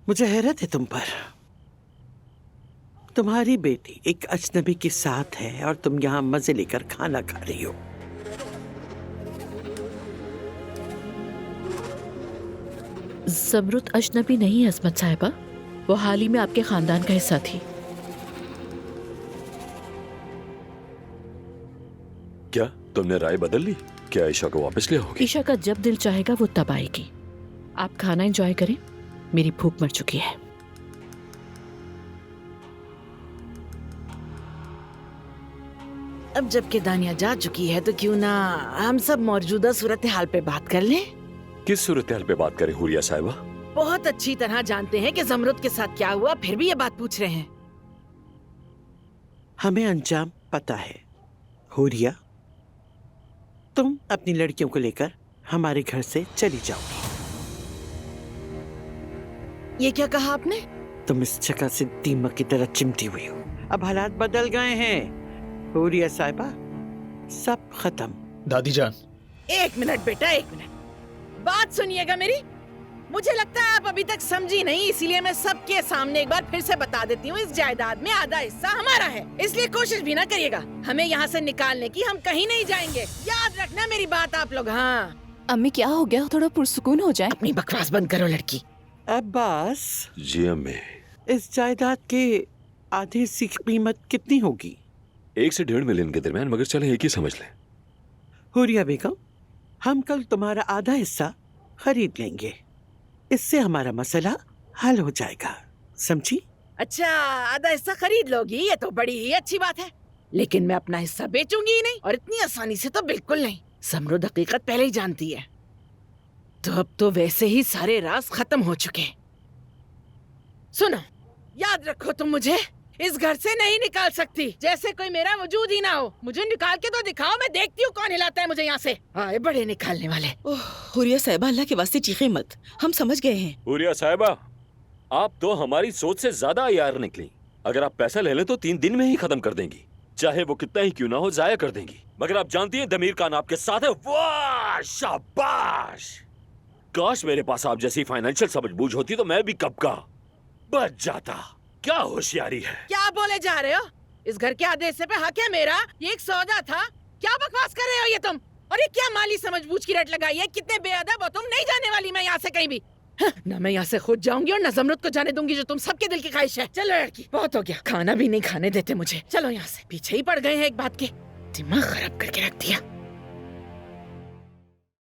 मुझे हैरत है तुम पर। तुम्हारी बेटी एक अजनबी के साथ है और तुम यहाँ मजे लेकर खाना खा रही हो। ज़मरुद अजनबी नहीं है असमत साहिबा, वो हाल ही में आपके खानदान का हिस्सा थी। क्या तुमने राय बदल ली? क्या ईशा को वापस ले आओगे? ईशा का जब दिल चाहेगा वो तब आएगी। आप खाना एंजॉय करें, मेरी भूख मर चुकी है। अब जबकि दानिया जा चुकी है तो क्यों ना हम सब मौजूदा सूरत हाल पे बात कर लें। किस सूरत हाल पे बात करें हुरिया साहिबा? बहुत अच्छी तरह जानते हैं कि ज़मरुद के साथ क्या हुआ, फिर भी ये बात पूछ रहे हैं। हमें अंजाम पता है। हुरिया, तुम अपनी लड़कियों को लेकर हमारे घर से चली जाओगी। ये क्या कहा आपने? तुम इस जगह से दीमक की तरह चिमटी हुई हो। अब हालात बदल गए हैं हुरिया साहिबा, सब खत्म। दादी जान, एक मिनट बेटा, एक मिनट, बात सुनिएगा मेरी। मुझे लगता है आप अभी तक समझी नहीं, इसीलिए मैं सबके सामने एक बार फिर से बता देती हूँ, इस जायदाद में आधा हिस्सा हमारा है, इसलिए कोशिश भी ना करिएगा हमें यहाँ से निकालने की। हम कहीं नहीं जाएंगे, याद रखना मेरी बात आप लोग। हाँ अम्मी क्या हो गया? थोड़ा पुरसुकून हो जाए। अपनी बकवास बंद करो लड़की। अब्बास, जी अम्मी। इस जायदाद के आधे हिस्से की कीमत कितनी होगी? 1 से 1.5 मिलियन के दरमियान, मगर चले एक ही समझ लें। हुरिया बेगम, हम कल तुम्हारा आधा हिस्सा खरीद लेंगे, इससे हमारा मसला हल हो जाएगा, समझी? अच्छा, आधा हिस्सा खरीद लोगी, ये तो बड़ी ही अच्छी बात है, लेकिन मैं अपना हिस्सा बेचूंगी ही नहीं, और इतनी आसानी से तो बिल्कुल नहीं। ज़मरुद हकीकत पहले ही जानती है, तो अब तो वैसे ही सारे राज खत्म हो चुके। सुनो, याद रखो, तुम मुझे इस घर से नहीं निकाल सकती, जैसे कोई मेरा वजूद ही ना हो। मुझे निकाल के तो दिखाओ, मैं देखती हूँ कौन हिलाता है मुझे यहाँ से। आए बड़े निकालने वाले। ओह हुरिया साहिबा, अल्लाह के वास्ते चीखें मत, हम समझ गए हैं। हुरिया साहिबा, आप तो हमारी सोच से ज्यादा यार निकली। अगर आप पैसा ले लें तो 3 दिन में ही खत्म कर देंगी, चाहे वो कितना ही क्यों ना हो, जाया कर देंगी। मगर आप जानती हैं दमीर खान आपके साथ है। वाह, शाबाश। काश मेरे पास आप जैसी फाइनेंशियल समझबूझ होती तो मैं भी कब का बच जाता। क्या होशियारी है। क्या बोले जा रहे हो? इस घर के आधे हिस्से पे हक है मेरा, ये एक सौदा था। क्या बकवास कर रहे हो ये तुम? और ये क्या माली समझबूझ की रट लगाई है? कितने बेअदब हो तुम। नहीं जाने वाली मैं यहाँ से कहीं भी। ना मैं यहाँ से खुद जाऊंगी और न ज़मरुद को जाने दूंगी, जो तुम सबके दिल की ख्वाहिश है। चलो लड़की, बहुत हो गया, खाना भी नहीं खाने देते मुझे। चलो यहाँ से, पीछे ही पड़ गए हैं एक बात के, दिमाग खराब करके रख दिया।